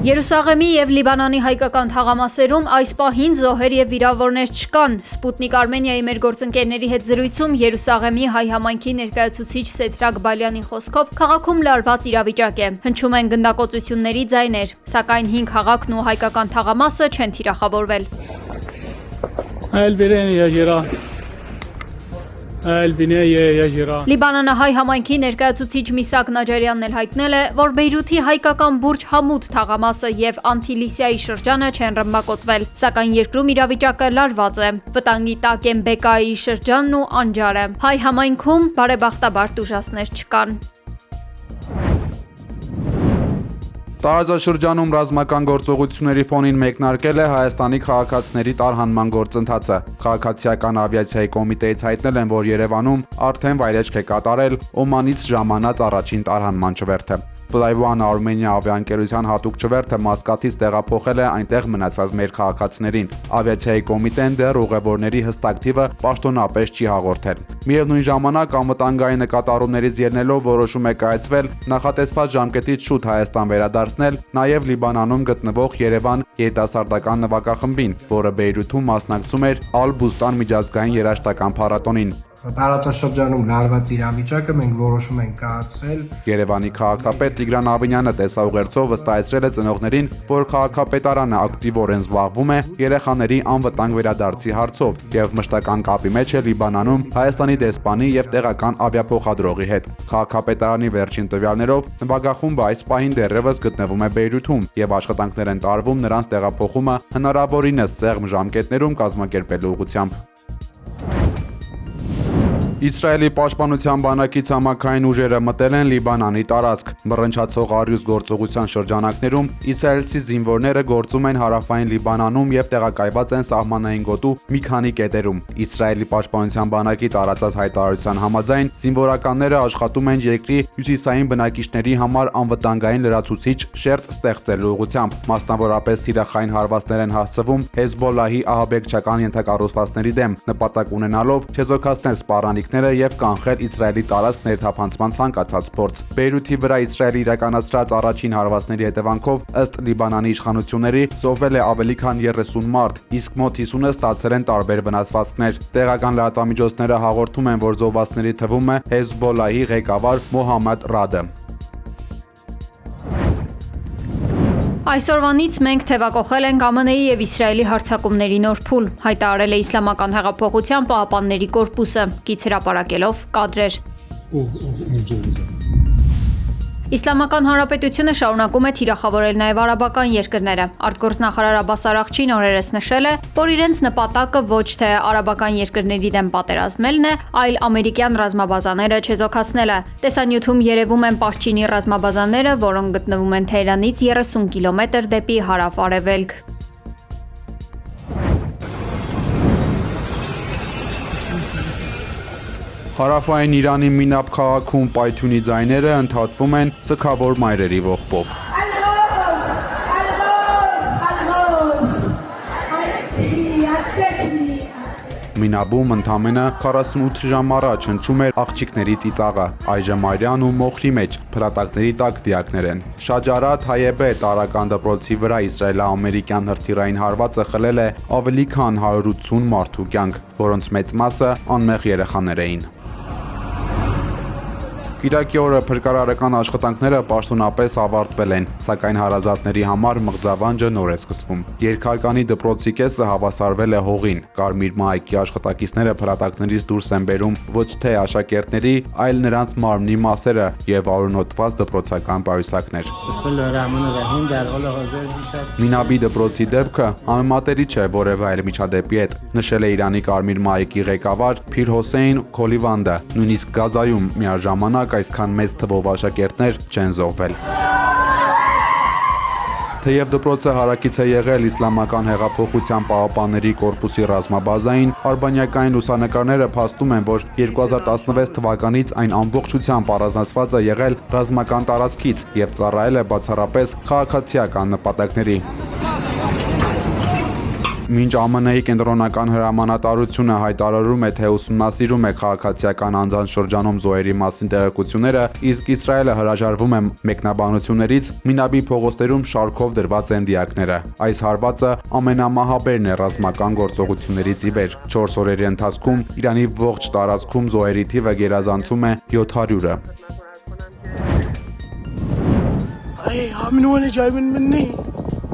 Երուսաղեմի և Լիբանանի հայկական թաղամասերում այս պահին զոհեր և վիրավորներ չկան։ Սպուտնիկ Արմենիայի մեր գործընկերների հետ զրույցում Երուսաղեմի հայ համայնքի ներկայացուցիչ Սեդրակ Բալյանի խոսքով քաղաքում լարված իրավիճակ է։ Հնչում են գնդակոծությունների ձայներ, սակայն հին քաղաքն ու հայկական թաղամասը չեն թիրախավորվել։ Լիբանանահայ համայնքի ներկայացուցիչ Միսակ Նաջարյանն էլ հայտնել է, որ Բեյրութի հայկական Բուրջ Համուդ թաղամասը եւ Անտիլիսիայի շրջանը չեն ռմբակոծվել, սակայն երկրում իրավիճակը լարված է։ Վտանգի տակ են Բեկայի շրջանն ու Անջարը։ Հայ համայնքում բարեբախտաբար տուժածներ չկան։ Տարածաշրջանում ռազմական գործողությունների ֆոնին մեկնարկել է Հայաստանի քաղաքացիների տարհանման գործընթացը։ Քաղաքացիական ավիացիայի կոմիտեից հայտնել են, որ Երևանում արդեն վայրեջք է կատարել Օմանից ժամանած առաջին տարհանման չվերթը։ Fly One Armenia ավիաընկերության հատուկ չվերթը Մասկատից տեղափոխել է այնտեղ մնացած մեր քաղաքացիներին։ Ավիացիայի կոմիտեն դեռ ուղևորների հստակ թիվը պաշտոնապես չի հաղորդել։ Միևնույն ժամանակ անվտանգային նկատառումներից ելնելով որոշում է կայացվել նախատեսված ժամկետից շուտ Հայաստան վերադարձնել նաև Լիբանանում գտնվող Երևան երիտասարդական նվագախմբին, որը Բեյրութում մասնակցում էր Ալ-Բուստան միջազգային երաժշտական փառատոնին։ Տարածաշրջանում լարված իրավիճակը մենք որոշում ենք կայացրել։ Երևանի քաղաքապետ Տիգրան Աբինյանը տեսաուղերձով վստահեցրել է ծնողներին, որ քաղաքապետարանը ակտիվորեն զբաղվում է երեխաների անվտանգ վերադարձի հարցով եւ մշտական կապի մեջ է Լիբանանում Հայաստանի դեսպանի եւ տեղական ավիափոխադրողի հետ։ Քաղաքապետարանի վերջին տվյալներով նվագախումբը այս պահին դեռևս գտնվում է Բեյրութում եւ աշխատանքներ են տարվում նրանց տեղափոխումը հնարավորինս սեղմ ժամկետներում կազմակերպելու ուղղությամբ։ Իսրայելի պաշտպանության բանակի ցամաքային ուժերը մտել են Լիբանանի տարածք։ Մռնչացող առյուծ գործողության շրջանակներում իսրայելցի զինվորները գործում են հարավային Լիբանանում եւ տեղակայված են սահմանային գոտու մի քանի կետերում։ Իսրայելի պաշտպանության բանակի տարածած հայտարարության համաձայն զինվորականները աշխատում են երկրի հյուսիսային բնակիչների համար անվտանգային լրացուցիչ շերտ ստեղծելու ուղղությամբ։ Մասնավորապես թիրախային հարվածներ են հասցվում Հեզբոլլահի ահաբեկչական ենթակառուցվածքների դեմ, նպատակ ունենալով չեզոքացնել սպառանիք եւ կանխել Իսրայելի տարածք ներթափանցման ցանկացած փորձ։ Բեյրութի վրա Իսրայելի իրականացրած առաջին հարվածների հետևանքով ըստ Լիբանանի իշխանությունների զոհվել է ավելի քան 30 մարդ, իսկ մոտ 50-ը ստացել են տարբեր վնասվածքներ։ Տեղական լրատվամիջոցները հաղորդում են, որ զոհվածների թվում է Հեզբոլլահի ղեկավար Մոհամմադ Ռադը։ Այսօրվանից մենք թևակողել ենք ԱՄՆ-ի և Իսրայելի հարձակումների նոր փուլ, հայտարարել է Իսլամական հեղափոխության պահապանների կորպուսը, գիծ հրապարակելով կադրեր։ Իսլամական Հանրապետությունը շարունակում է թիրախավորել նաև արաբական երկրները։ Արտգործնախարար Աբբաս Արաղչին օրերս նշել է, որ իրենց նպատակը ոչ թե արաբական երկրների դեմ պատերազմելն է, այլ ամերիկյան ռազմաբազաները չեզոքացնելը։ Տեսանյութում երևում են Պարչինի ռազմաբազաները, որոնք գտնվում են Թեհրանից 30 կիլոմետր դեպի հարավ-արևելք։ Հարավային Իրանի Մինաբ քաղաքում պայթյունի ձայները ընդհատվում են սգավոր մայրերի ողբով։ Մինաբում ընդամենը 48 ժամ առաջ հնչում էր աղջիկների ծիծաղը, այժմ արյան ու մոխրի մեջ, փլատակների տակ դիակներ են։ Շաջարաթ Հայեբե տարրական դպրոցի վրա իսրայելա-ամերիկյան հրթիռային հարվածը խլել է ավելի քան 180 մարդու կյանք, որոնց մեծ մասը անմեղ երեխաներ էին։ Կիրակի օրը փրկարարական աշխատանքները պաշտոնապես ավարտվել են, սակայն հարազատների համար մղձավանջը նոր է սկսվում։ Երկհարկանի դպրոցի կեսը հավասարվել է հողին։ Կարմիր մահիկի աշխատակիցները փլատակներից դուրս են բերում ոչ թե աշակերտների, այլ նրանց մարմնի մասերը եւ արյունոտված դպրոցական պայուսակներ։ Մինաբի դպրոցի դեպքը համեմատելի չէ որևէ այլ միջադեպի հետ, նշել է Իրանի Կարմիր մահիկի ղեկավար Փիր Հոսեյն Քոլիվանդը։ Նույնիսկ Գազայում միաժամանակ այսքան մեծ թվով աշակերտներ չեն զոհվել։ Թեև դպրոցը հարակից է եղել Իսլամական հեղափոխության պահապանների կորպուսի ռազմաբազային, արբանյակային լուսանկարները փաստում են, որ 2016 թվականից այն ամբողջությամբ առանձնացված է եղել ռազմական տարածքից եւ ծառայել է բացառապես քաղաքացիական նպատակների։ Մինչ ԱՄՆ-ի կենտրոնական հրամանատարությունը հայտարարում է, թե ուսումնասիրում է քաղաքացիական անձանց շրջանում զոհերի մասին տեղեկությունները, իսկ Իսրայելը հրաժարվում է մեկնաբանություններից, Մինաբի փողոցներում շարքով դրված են դիակները։ Այս հարվածը ամենամահաբերն է ռազմական գործողություններից ի վեր։ 4 օրերի ընթացքում Իրանի ողջ տարածքում զոհերի թիվը գերազանցում է 700-ը։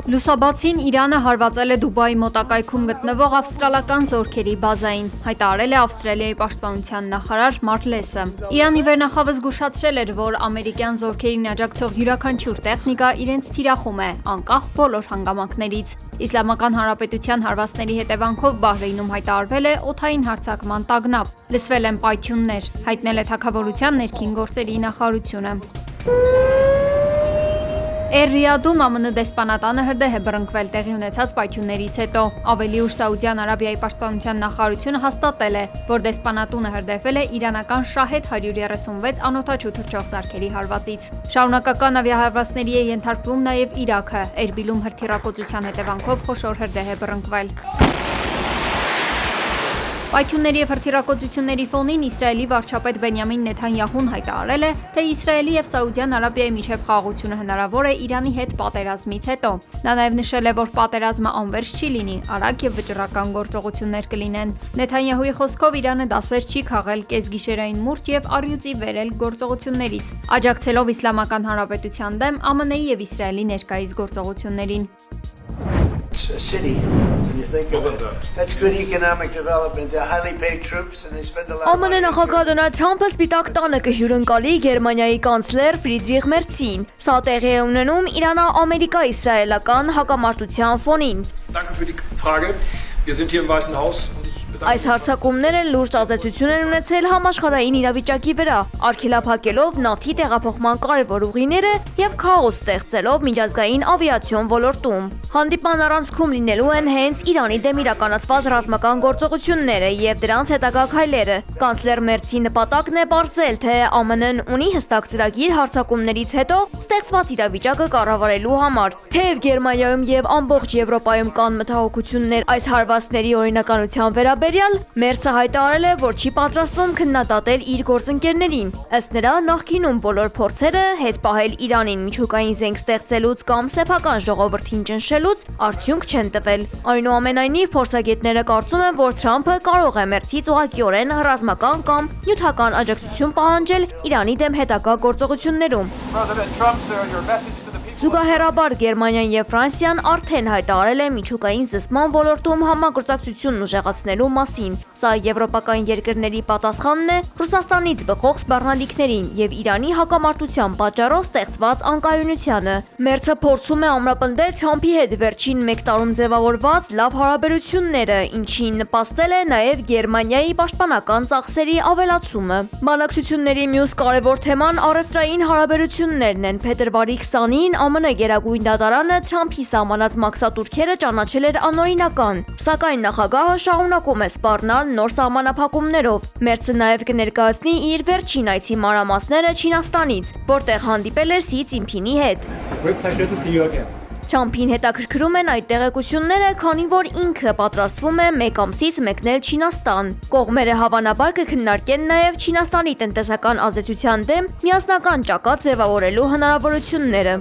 Լուսաբացին Իրանը հարվածել է Դուբայի մոտակայքում գտնվող ավստրալական զորքերի բազային, հայտարարել է Ավստրալիայի պաշտպանության նախարար Մարկ Լեսը։ Իրանի վերնախավը զգուշացրել էր, որ ամերիկյան զորքերին աջակցող յուրաքանչյուր տեխնիկա իրենց թիրախում է, անկախ բոլոր հանգամանքներից։ Իսլամական Հանրապետության հարվածների հետևանքով Բահրեյնում հայտարարվել է օդային հարձակման տագնապ, լսվել են պայթյուններ, հայտնել է Թագավորության ներքին գործերի նախարարությունը։ Ռիադում ԱՄՆ դեսպանատանը հրդեհ է բռնկվել տեղի ունեցած պայթյուններից հետո։ Ավելի ուշ Սաուդյան Արաբիայի պաշտպանության նախարարությունը հաստատել է, որ դեսպանատունը հրդեհվել է իրանական Շահեդ 136 անօդաչու թռչող սարքերի հարվածից։ Շարունակական ավիահարվածների է ենթարկվում նաև Իրաքը։ Էրբիլում հրթիռակոծության հետևանքով խոշոր հրդեհ է բռնկվել։ Պայթյունների և հրթիռակոծությունների ֆոնին Իսրայելի վարչապետ Բենյամին Նեթանյահուն հայտարարել է, թե Իսրայելի և Սաուդյան Արաբիայի միջև խաղաղությունը հնարավոր է Իրանի հետ պատերազմից հետո։ Նա նաև նշել է, որ պատերազմը անվերջ չի լինի, արագ և վճռական գործողություններ կլինեն։ Նեթանյահուի խոսքով Իրանը դասեր չի քաղել կեսգիշերային մուրճ և առյուծի վերել գործողություններից, աջակցելով Իսլամական Հանրապետության դեմ ԱՄՆ-ի և Իսրայելի ներկայիս գործողություններին։ ԱՄՆ նախագահ Դոնալդ Թրամփը Սպիտակ տանը կհյուրընկալի Գերմանիայի կանցլեր Ֆրիդրիխ Մերցին։ Սա տեղի է ունենում Իրано-ամերիկա-իսրայելական հակամարտության ֆոնին։ Այս հարձակումները լուրջ ազդեցություն են ունեցել համաշխարհային իրավիճակի վրա, արգելափակելով նավթի տեղափոխման կարևոր ուղիները և քաոս ստեղծելով միջազգային ավիացիոն ոլորտում։ Հանդիպման առանցքում լինելու են հենց Իրանի դեմ իրականացված ռազմական գործողությունները և դրանց հետագա քայլերը։ Կանցլեր Մերցի նպատակն է պարզել, թե ԱՄՆ-ն ունի հստակ ծրագիր հարձակումներից հետո ստեղծված իրավիճակը կառավարելու համար։ Թեև Գերմանիայում և ամբողջ Եվրոպայում կան մտահոգություններ այս հարվածների օրինականության վերաբերյալ, Մերցը հայտարարել է, որ չի պատրաստվում քննադատել իր գործընկերներին։ Ըստ նրա, նախկինում բոլոր փորձերը հետ պահել Իրանին միջուկային զենք ստեղծելուց կամ սեփական ժողովրդին ճնշելուց արդյունք չեն տվել։ Այնուամենայնիվ, փորձագետները կարծում են, որ Թրամփը կարող է Մերցից ուղղակիորեն ռազմական կամ նյութական աջակցություն պահանջել Իրանի դեմ հետագա գործողություններում։ Զուգահեռաբար Գերմանիան և Ֆրանսիան արդեն հայտարարել է միջուկային զսպման ոլորտում համագործակցությունն ուժեղացնելու մասին։ Սա եվրոպական երկրների պատասխանն է Ռուսաստանից բխող սպառնալիքներին և Իրանի հակամարտության պատճառով ստեղծված անկայունությանը։ Մերցը փորձում է ամրապնդել Թրամփի հետ վերջին մեկ տարում ձևավորված լավ հարաբերությունները, ինչին նպաստել է նաև Գերմանիայի պաշտպանական ծախսերի ավելացումը։ Բանակցությունների մյուս կարևոր թեման առևտրային հարաբերություններն են։ Փետրվարի 20-ին ԱՄՆ Գերագույն դատարանը Թրամփի սահմանած մաքսատուրքերը ճանաչել էր անօրինական, սակայն նախագահը շարունակում է սպառնալ նոր սահմանափակումներով։ Մերցը նաև կներկայացնի իր վերջին այցի մանրամասները Չինաստանից, որտեղ հանդիպել էր Սի Ցինփինի հետ։ Թրամփին հետաքրքրում են այդ տեղեկությունները, քանի որ ինքը պատրաստվում է մեկ ամսից մեկնել Չինաստան։ Կողմերը հավանաբար կքննարկեն նաև Չինաստանի տնտեսական ազդեցության դեմ միասնական ճակատ ձևավորելու հնարավորությունները։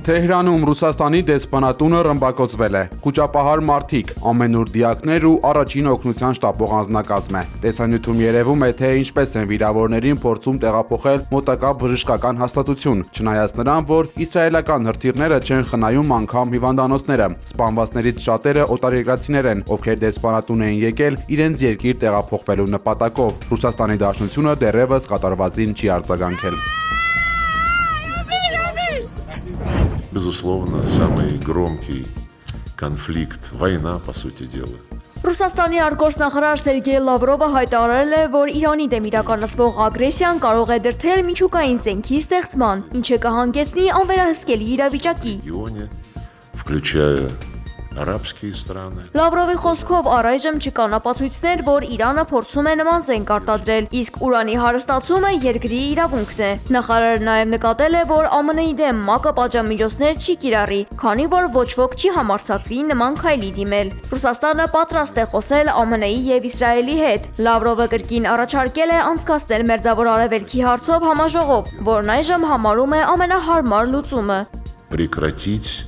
Թեհրանում Ռուսաստանի դեսպանատունը ռմբակոծվել է։ Խուճապահար մարդիկ, ամենուր դիակներ ու առաջին օգնության շտաբող անձնակազմ է։ Տեսանյութում երևում է, թե ինչպես են վիրավորներին փորձում տեղափոխել մոտակա բժշկական հաստատություն, չնայած նրան, որ իսրայելական հրթիռները չեն խնայում անգամ հիվանդանոցները։ Սպանվածներից շատերը օտարերկրացիներ են, ովքեր դեսպանատուն էին եկել իրենց երկիր տեղափոխվելու նպատակով։ Ռուսաստանի Դաշնությունը դեռևս կատարվածին չի արձագանքել։ Безусловно, самый громкий конфликт, война, по сути дела. Ռուսաստանի արտգործնախարար Սերգեյ Լավրովը հայտարարել է, որ Իրանի դեմ իրականացվող ագրեսիան կարող է դրդել միջուկային զենքի ստեղծման, ինչը կհանգեցնի անվերահսկելի իրավիճակի։ Включая арабские страны. Լավրովի խոսքով առայժմ չկան ապացույցներ, որ Իրանը փորձում է նման զենք արտադրել, իսկ ուրանի հարստացումը երկրի իրավունքն է։ Նախարարը նաև նկատել է, որ ԱՄՆ-ի դեմ ՄԱԿ-ը պատժամիջոցներ չի կիրառի, քանի որ ոչ ոք չի համարձակվի նման քայլի դիմել։ Ռուսաստանը պատրաստ է խոսել ԱՄՆ-ի եւ Իսրայելի հետ։ Լավրովը կրկին առաջարկել է անցկացնել Մերձավոր Արևելքի հարցով համաժողով, որն այժմ համարում է ամենահարմար լուծումը։ Прекратить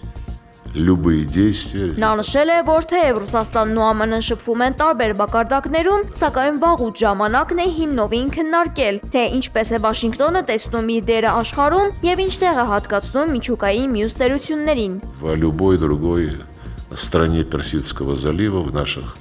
любые действия. Նա նշել է, որ թեև Ռուսաստանն ու ԱՄՆ-ն շփվում են տարբեր մակարդակներում, սակայն վաղուց ժամանակն է հիմնովին քննարկել, թե ինչպես է Վաշինգտոնը տեսնում իր դերը աշխարհում եւ ինչ տեղ է հատկացնում միջուկային մյուս տերություններին։ В любой другой стране Персидского залива в наших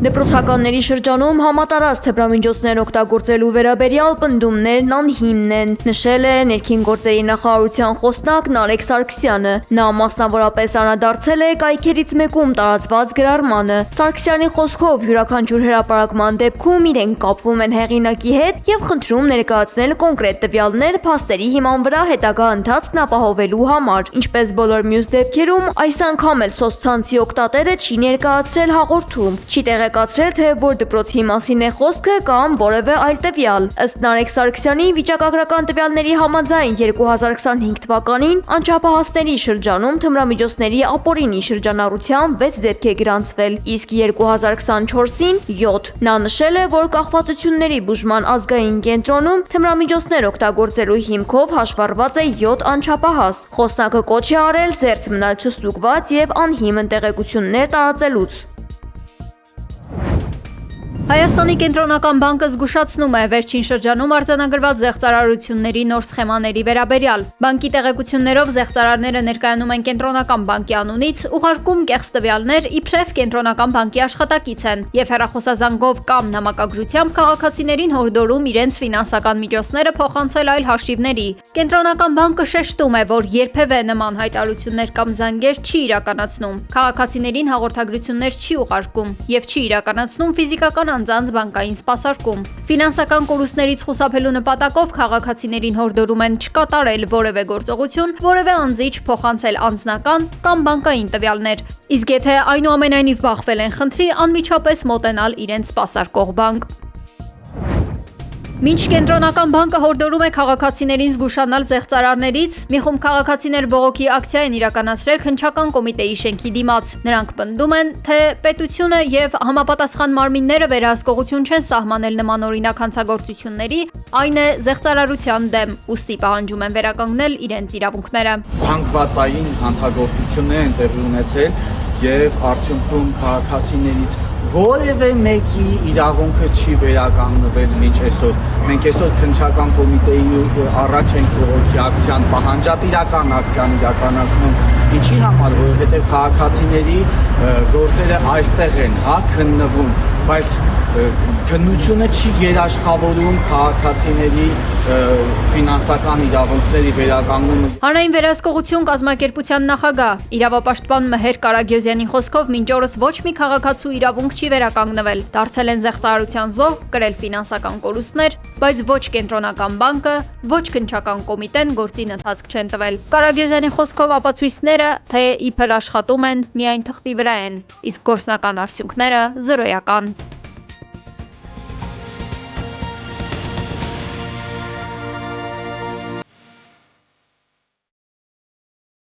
Դպրոցականների շրջանում համատարած թմրամիջոցներ օգտագործելու վերաբերյալ պնդումներն անհիմն են, նշել է ներքին գործերի նախարարության խոսնակ Նարեկ Սարգսյանը։ Նա մասնավորապես անդրադարձել է կայքերից մեկում տարածված գրառմանը։ Սարգսյանի խոսքով յուրաքանչյուր հրապարակման դեպքում իրենք կապվում են հեղինակի հետ եւ խնդրում ներկայացնել կոնկրետ տվյալներ փաստերի հիման վրա հետագա ընթացքն ապահովելու համար։ Ինչպես բոլոր մյուս դեպքերում, այս անգամ էլ սոցցանցի օգտատերը չի ներկայացրել հաղորդում, չի կացրել, թե որ դպրոցի մասին է խոսքը կամ որևէ այլ տվյալ։ Ըստ Նարեկ Սարգսյանի վիճակագրական տվյալների համաձայն 2025 թվականին անչափահասների շրջանում թմրամիջոցների ապօրինի շրջանառությամբ 6 դեպք է գրանցվել, իսկ 2024-ին 7։ Նա նշել է, որ կախվածությունների բուժման ազգային կենտրոնում թմրամիջոցներ օգտագործելու հիմքով հաշվառված է 7 անչափահաս։ Խոսնակը կոչ է արել զերծ մնալ չստուգված եւ անհիմն տեղեկություններ տարածելուց։ Հայաստանի կենտրոնական բանկը զգուշացնում է վերջին շրջանում արձանագրված զեղծարարությունների նոր սխեմաների վերաբերյալ։ Բանկի տեղեկություններով զեղծարարները ներկայանում են կենտրոնական բանկի անունից, ուղարկում կեղծ տվյալներ, իբրև կենտրոնական բանկի աշխատակից են եւ հեռախոսազանգով կամ նամակագրությամբ քաղաքացիներին հորդորում իրենց ֆինանսական միջոցները փոխանցել այլ հաշիվների։ Կենտրոնական բանկը շեշտում է, որ երբևէ նման հայտարարություններ կամ զանգեր չի իրականացնում, քաղաքացիներին հաղորդագրություններ չի ուղարկում եւ չի իրականացնում ֆիզիկական անձանց բանկային սպասարկում։ Ֆինանսական կորուստներից խուսափելու նպատակով քաղաքացիներին հորդորում են չկատարել որևէ գործողություն, որևէ անձի չփոխանցել անձնական կամ բանկային տվյալներ, իսկ եթե այնուամենայնիվ բախվել են խնդրի, անմիջապես մոտենալ իրենց սպասարկող բանկ։ Մինչ կենտրոնական բանկը հորդորում է քաղաքացիներին զգուշանալ զեղծարարներից, մի խումբ քաղաքացիներ բողոքի ակցիա են իրականացրել Քննչական կոմիտեի շենքի դիմաց։ Նրանք պնդում են, թե պետությունը եւ համապատասխան մարմինները վերահսկողություն չեն սահմանել նման օրինակ հանցագործությունների, այն է զեղծարարության դեմ, ուստի պահանջում են վերականգնել իրենց իրավունքները։ Զանգվածային հանցագործություններ են տեղի ունեցել եւ արդյունքում քաղաքացիներից որևէ մեկի իրավունքը չի վերականգնվել մինչ այսօր։ Մենք այսօր քննչական կոմիտեի առաջ ենք բողոքի ակցիան, պահանջատիրական ակցիան իրականացնում։ Ինչի համար, որովհետեւ քաղաքացիների գործերը այստեղ են, քննվում, բայց քննությունը չի երաշխավորում քաղաքացիների ֆինանսական իրավունքների վերականգնումը։ Հանրային վերահսկողություն կազմակերպության նախագահ իրավապաշտպան Մհեր Կարագյոզյանի խոսքով մինչ օրս ոչ մի քաղաքացու իրավունք չի վերականգնվել, դարձել են զեղծարարության զոհ, կրել ֆինանսական կորուստներ, բայց ոչ կենտրոնական բանկը, ոչ քննչական կոմիտեն գործին ընթացք չեն տվել։ Կարագյոզյանի խոսքով ապացույցները, թե իբր աշխատում են, միայն թղթի վրա են, իսկ գործնական արդյունքները զրոյական։